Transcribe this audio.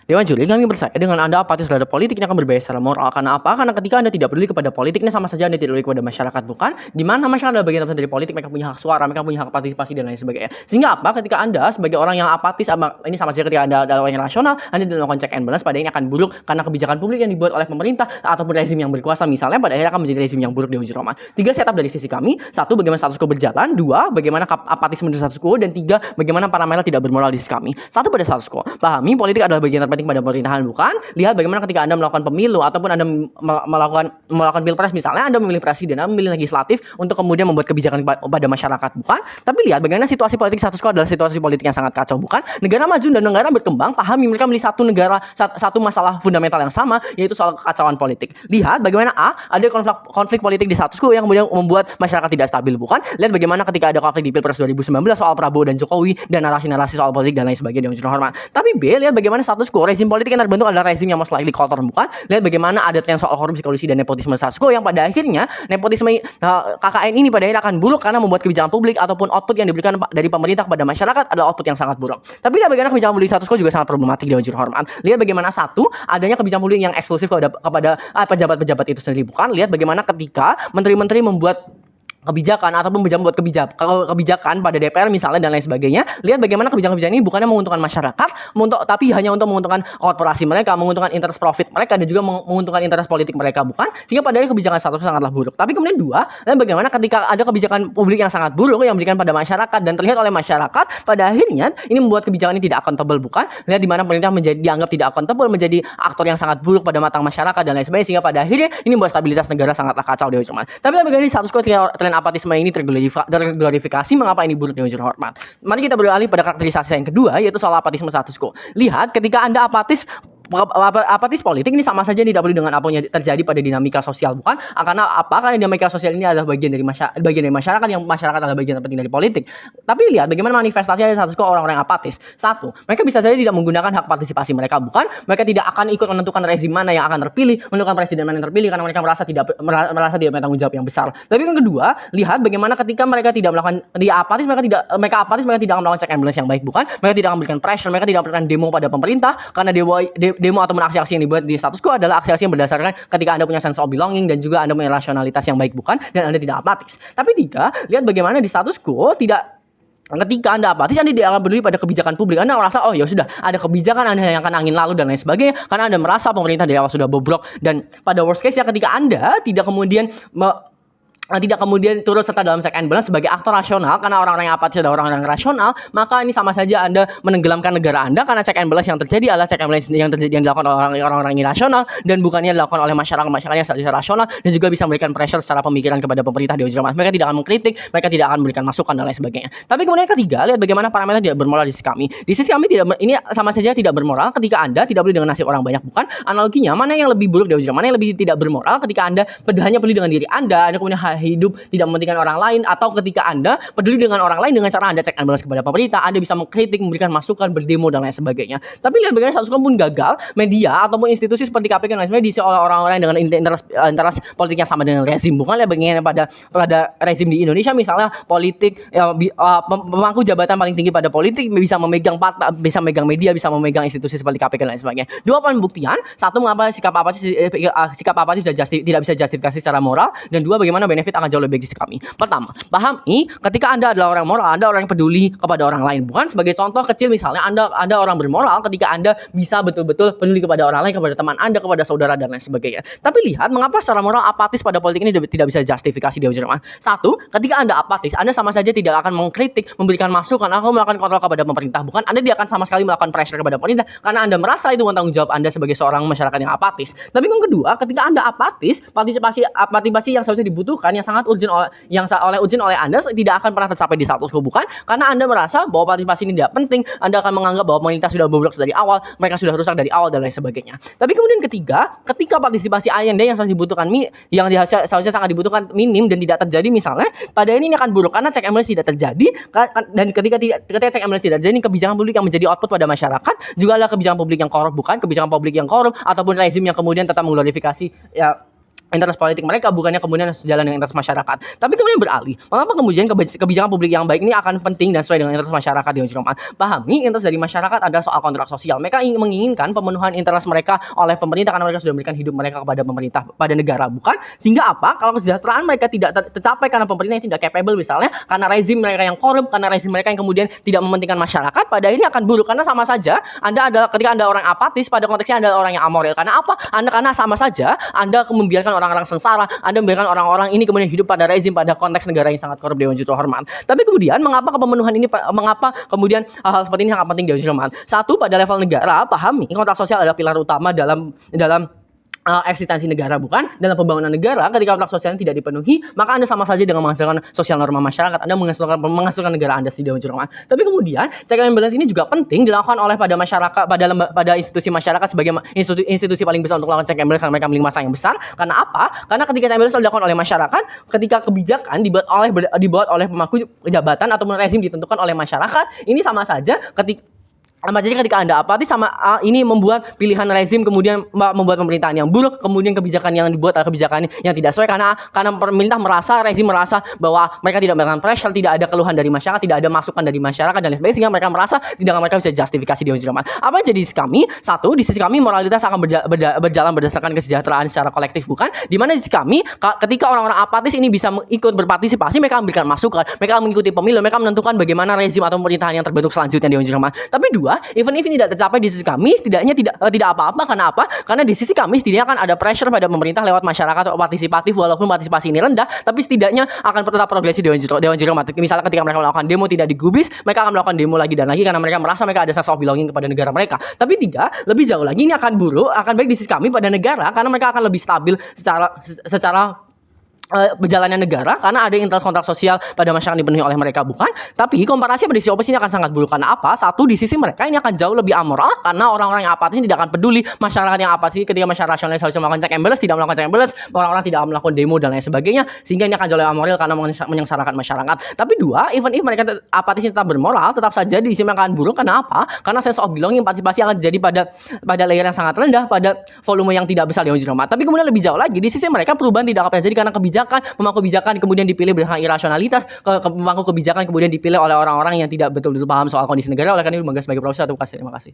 Dewan juri, kami percaya dengan Anda apatis terhadap politik ini akan berbahaya secara moral. Karena apa? Karena ketika Anda tidak peduli kepada politik ini sama saja Anda tidak peduli kepada masyarakat, bukan? Di mana masyarakat adalah bagian dari politik, mereka punya hak suara, mereka punya hak partisipasi dan lain sebagainya. Sehingga apa? Ketika Anda sebagai orang yang apatis, ini sama saja ketika Anda adalah orang yang rasional, Anda tidak melakukan check and balance, pada ini akan buruk karena kebijakan publik yang dibuat oleh pemerintah ataupun rezim yang berkuasa misalnya pada akhirnya akan menjadi rezim yang buruk di ujung Roma. 3 setup dari sisi kami. 1, bagaimana status quo berjalan. 2, bagaimana apatis menurut status quo. Dan 3, bagaimana parameter tidak bermoral di sisi kami. 1, pada status quo. Pahami politik adalah bagian terpenting pada pemerintahan, bukan? Lihat bagaimana ketika Anda melakukan pemilu ataupun Anda melakukan pilpres misalnya, Anda memilih presiden, Anda memilih legislatif untuk kemudian membuat kebijakan pada masyarakat, bukan? Tapi lihat bagaimana situasi politik status quo adalah situasi politik yang sangat kacau, bukan? Negara maju dan negara berkembang, pahami mereka memilih satu masalah fundamental yang sama, yaitu soal kekacauan politik. Lihat bagaimana ada konflik politik di status quo yang kemudian membuat masyarakat tidak stabil, bukan? Lihat bagaimana ketika ada konflik di Pilpres 2019 soal Prabowo dan Jokowi dan narasi-narasi soal politik dan lain sebagainya yang hormat. Tapi B, lihat bagaimana status quo rezim politik yang terbentuk adalah rezim yang most likely kotor, bukan? Lihat bagaimana ada tren soal korupsi, kolusi dan nepotisme status quo yang pada akhirnya nepotisme KKN ini pada akhirnya akan buruk karena membuat kebijakan publik ataupun output yang diberikan dari pemerintah kepada masyarakat adalah output yang sangat buruk. Tapi lihat bagaimana kebijakan publik status quo juga sangat problematik di ujung hormat. Lihat bagaimana adanya kebijakan publik yang eksklusif kepada pejabat-pejabat itu sendiri, bukan? Lihat bagaimana ketika menteri-menteri membuat kebijakan ataupun membuat kebijakan pada DPR misalnya dan lain sebagainya. Lihat bagaimana kebijakan-kebijakan ini bukannya menguntungkan masyarakat, tapi hanya untuk menguntungkan korporasi mereka, menguntungkan interest profit mereka dan juga menguntungkan interest politik mereka, bukan? Sehingga pada akhirnya kebijakan status sangatlah buruk. Tapi kemudian 2, dan bagaimana ketika ada kebijakan publik yang sangat buruk yang diberikan pada masyarakat dan terlihat oleh masyarakat, pada akhirnya ini membuat kebijakan ini tidak accountable, bukan? Lihat di mana pemerintah dianggap tidak accountable, menjadi aktor yang sangat buruk pada mata masyarakat dan lain sebagainya, sehingga pada akhirnya ini membuat stabilitas negara sangatlah kacau di ujung. Tapi bagaimana di status quo apatisme ini terglorifikasi, mengapa ini buruk di ujung hormat? Mari kita beralih pada karakterisasi yang kedua, yaitu soal apatisme status quo. Lihat ketika Anda apatis politik ini sama saja tidak peduli dengan apa yang terjadi pada dinamika sosial, bukan? Karena apa? Karena dinamika sosial ini adalah bagian dari masyarakat yang masyarakat adalah bagian terpenting dari politik. Tapi lihat bagaimana manifestasi dari status quo orang-orang yang apatis. 1, mereka bisa saja tidak menggunakan hak partisipasi mereka, bukan? Mereka tidak akan ikut menentukan rezim mana yang akan terpilih, menentukan presiden mana yang terpilih karena mereka merasa tidak punya tanggung jawab yang besar. Tapi yang kedua, lihat bagaimana ketika mereka tidak melakukan apatis, mereka tidak akan melakukan check and balance yang baik, bukan? Mereka tidak akan memberikan pressure, mereka tidak memberikan demo pada pemerintah karena demo ataupun aksi-aksi yang dibuat di status quo adalah aksi-aksi yang berdasarkan ketika Anda punya sense of belonging dan juga Anda punya rasionalitas yang baik, bukan? Dan Anda tidak apatis. Tapi 3, lihat bagaimana di status quo ketika Anda apatis, Anda tidak akan peduli pada kebijakan publik. Anda merasa, oh ya sudah, ada kebijakan Anda yang akan angin lalu dan lain sebagainya, karena Anda merasa pemerintah dari awal sudah bobrok. Dan pada worst case ya, ketika Anda tidak kemudian turut serta dalam check and balance sebagai aktor rasional, karena orang-orang yang apatis adalah orang-orang yang rasional, maka ini sama saja Anda menenggelamkan negara Anda, karena check and balance yang terjadi adalah check and balance yang dilakukan oleh orang-orang irasional dan bukannya dilakukan oleh masyarakat yang secara rasional dan juga bisa memberikan pressure secara pemikiran kepada pemerintah di ujung. Mereka tidak akan mengkritik, mereka tidak akan memberikan masukan dan lain sebagainya. Tapi kemudian yang ketiga, lihat bagaimana parameter tidak bermoral di sisi kami. Di sisi kami ini sama saja tidak bermoral ketika Anda tidak peduli dengan nasib orang banyak, bukan? Analoginya, mana yang lebih buruk di ujung, mana yang lebih tidak bermoral ketika Anda hanya peduli dengan diri Anda kemudian hidup tidak mementingkan orang lain, atau ketika Anda peduli dengan orang lain dengan cara Anda check and balance kepada pemerintah, Anda bisa mengkritik, memberikan masukan, berdemo dan lain sebagainya. Tapi lihat bagaimana status quo pun gagal, media ataupun institusi seperti KPK dan lain sebagainya diisi oleh orang-orang dengan interest politik yang sama dengan rezim, bukan? Lihat bagaimana pada rezim di Indonesia misalnya, politik pemangku jabatan paling tinggi pada politik bisa memegang media, bisa memegang institusi seperti KPK dan lain sebagainya. 2 pembuktian, 1, mengapa sikap apatis tidak bisa justifikasi secara moral, dan 2, bagaimana benefit akan jauh lebih kami. Pertama, pahami ketika Anda adalah orang moral, Anda orang yang peduli kepada orang lain, bukan? Sebagai contoh kecil misalnya, Anda orang bermoral ketika Anda bisa betul-betul peduli kepada orang lain, kepada teman Anda, kepada saudara dan lain sebagainya. Tapi lihat mengapa secara moral apatis pada politik ini tidak bisa justifikasi di ujung. 1, ketika Anda apatis, Anda sama saja tidak akan mengkritik, memberikan masukan, atau melakukan kontrol kepada pemerintah, bukan? Anda tidak akan sama sekali melakukan pressure kepada pemerintah karena Anda merasa itu tanggung jawab Anda sebagai seorang masyarakat yang apatis. Tapi yang kedua, ketika Anda apatis, partisipasi yang seharusnya dibutuhkan, yang sangat urgent oleh Anda tidak akan pernah tercapai di status quo, bukan? Karena Anda merasa bahwa partisipasi ini tidak penting, Anda akan menganggap bahwa pemerintah sudah bobrok dari awal, mereka sudah rusak dari awal dan lain sebagainya. Tapi kemudian ketiga, ketika partisipasi Anda yang seharusnya dibutuhkan seharusnya sangat dibutuhkan minim dan tidak terjadi misalnya, pada ini akan buruk karena check and balance tidak terjadi, dan ketika check and balance tidak terjadi, kebijakan publik yang menjadi output pada masyarakat juga adalah kebijakan publik yang korup, bukan? Kebijakan publik yang korup ataupun rezim yang kemudian tetap mengglorifikasi interest politik mereka, bukannya kemudian sejalan dengan interest masyarakat. Tapi kemudian beralih, mengapa kemudian kebijakan publik yang baik ini akan penting dan sesuai dengan interest masyarakat di ujung. Pahami interest dari masyarakat adalah soal kontrak sosial. Mereka ingin menginginkan pemenuhan interest mereka oleh pemerintah karena mereka sudah memberikan hidup mereka kepada pemerintah, pada negara, bukan? Sehingga apa? Kalau kesejahteraan mereka tidak tercapai karena pemerintah yang tidak capable misalnya, karena rezim mereka yang korup, karena rezim mereka yang kemudian tidak mementingkan masyarakat, pada ini akan buruk karena sama saja ketika Anda orang apatis, pada konteksnya Anda orang yang amoral. Karena apa? Karena sama saja Anda membiarkan orang-orang sengsara, Anda membiarkan orang-orang ini kemudian hidup pada rezim, pada konteks negara yang sangat korup, Dewan Juru Hormat. Tapi kemudian mengapa kepemenuhan ini, mengapa kemudian hal-hal seperti ini sangat penting, Dewan Juru Hormat? Satu, pada level negara, pahami kontrak sosial adalah pilar utama dalam eksistensi negara, bukan? Dalam pembangunan negara, ketika kontrak sosial tidak dipenuhi, maka Anda sama saja dengan menghasilkan sosial norma masyarakat, Anda menghasilkan negara Anda sendiri, Dewan Juru Hormat. Tapi kemudian check and balance ini juga penting dilakukan oleh pada masyarakat, pada institusi masyarakat sebagai institusi paling besar untuk melakukan check and balance karena mereka memiliki masa yang besar. Karena apa? Karena ketika check and balance dilakukan oleh masyarakat, ketika kebijakan dibuat oleh pemangku jabatan atau rezim ditentukan oleh masyarakat, ini sama saja ketika Anda apatis, ini membuat pilihan rezim, kemudian membuat pemerintahan yang buruk, kemudian kebijakan yang dibuat adalah kebijakan yang tidak sesuai karena pemerintah rezim merasa bahwa mereka tidak melakukan pressure, tidak ada keluhan dari masyarakat, tidak ada masukan dari masyarakat dan lain sebagainya, sehingga mereka merasa tindakan mereka bisa justifikasi di ujung. Apa yang jadi kami? Satu, di sisi kami moralitas akan berjalan berdasarkan kesejahteraan secara kolektif, bukan? Di mana di sisi kami, ketika orang-orang apatis ini bisa ikut berpartisipasi, mereka memberikan masukan, mereka mengikuti pemilu, mereka menentukan bagaimana rezim atau pemerintahan yang terbentuk selanjutnya di ujung. Tapi dua, even if ini tidak tercapai di sisi kami, setidaknya tidak apa-apa. Karena apa? Karena di sisi kami setidaknya akan ada pressure pada pemerintah lewat masyarakat atau partisipatif, walaupun partisipasi ini rendah, tapi setidaknya akan tetap progresif Dewan Juru Hormat. Misalnya ketika mereka melakukan demo tidak digubris, mereka akan melakukan demo lagi dan lagi karena mereka merasa mereka ada sense of belonging kepada negara mereka. Tapi tiga, lebih jauh lagi ini akan buruk, akan baik di sisi kami pada negara karena mereka akan lebih stabil secara berjalannya negara karena ada interkontrak sosial pada masyarakat dipenuhi oleh mereka, bukan? Tapi komparasi pada sisi opposisi ini akan sangat buruk. Karena apa? Satu, di sisi mereka ini akan jauh lebih amoral karena orang-orang yang apatis tidak akan peduli masyarakat yang apatis. Ketika masyarakat rasionalis harus melakukan check and balance, tidak melakukan check and balance, orang-orang tidak akan melakukan demo dan lain sebagainya, sehingga ini akan jauh lebih amoral karena menyengsarakan masyarakat. Tapi dua, even if mereka apatis tetap bermoral, tetap saja di sisi mereka akan buruk. Karena apa? Karena sense of belonging, partisipasi akan terjadi pada layer yang sangat rendah, pada volume yang tidak besar di ujung. Tapi kemudian lebih jauh lagi, di sisi mereka perubahan tidak akan terjadi karena pemangku kebijakan kemudian dipilih berdasarkan irasionalitas, pemangku kebijakan kemudian dipilih oleh orang-orang yang tidak betul-betul paham soal kondisi negara. Oleh karena itu, sebagai profesor, terima kasih.